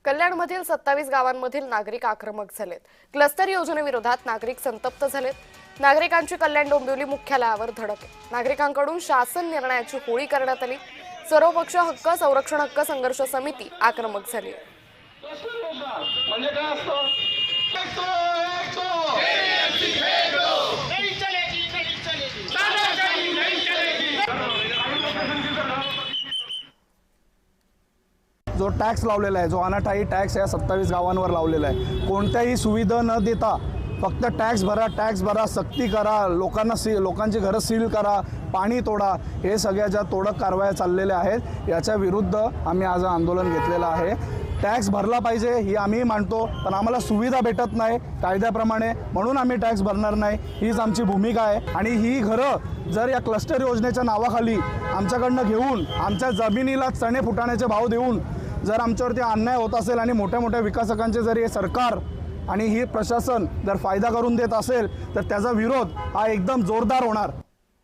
कल्याणमधील 27 गावांमधील नागरिक आक्रमक झालेत। क्लस्टर योजनेविरोधात नागरिक संतप्त झालेत। नागरिकांची कल्याण डोंबिवली मुख्यालयावर धडक आहे। नागरिकांकडून शासन निर्णयाची होळी करण्यात आली। सर्वपक्षीय हक्क संरक्षण हक्क संघर्ष समिती आक्रमक झाली। जो टॅक्स लावलेला आहे, जो अनाठायी टॅक्स या 27 गावांवर लावलेला आहे, कोणत्याही सुविधा न देता फक्त टॅक्स भरा, सक्ती करा, लोकांची घरं सील करा, पाणी तोडा, हे सगळ्या ज्या तोडक कारवाया चाललेल्या आहेत याच्या विरुद्ध आम्ही आज आंदोलन घेतलेलं आहे। टॅक्स भरला पाहिजे ही आम्ही मानतो, पण आम्हाला सुविधा भेटत नाही कायद्याप्रमाणे, म्हणून आम्ही टॅक्स भरणार नाही, हीच आमची भूमिका आहे। आणि ही घरं जर या क्लस्टर योजनेच्या नावाखाली आमच्याकडनं घेऊन, आमच्या जमिनीला चणे फुटाण्याचे भाव देऊन जर आमच्यावरती अन्याय होत असेल आणि मोठ्या मोठ्या विकासकांचे जर हे सरकार आणि ही प्रशासन जर फायदा करून देत असेल तर त्याचा विरोध हा एकदम जोरदार होणार।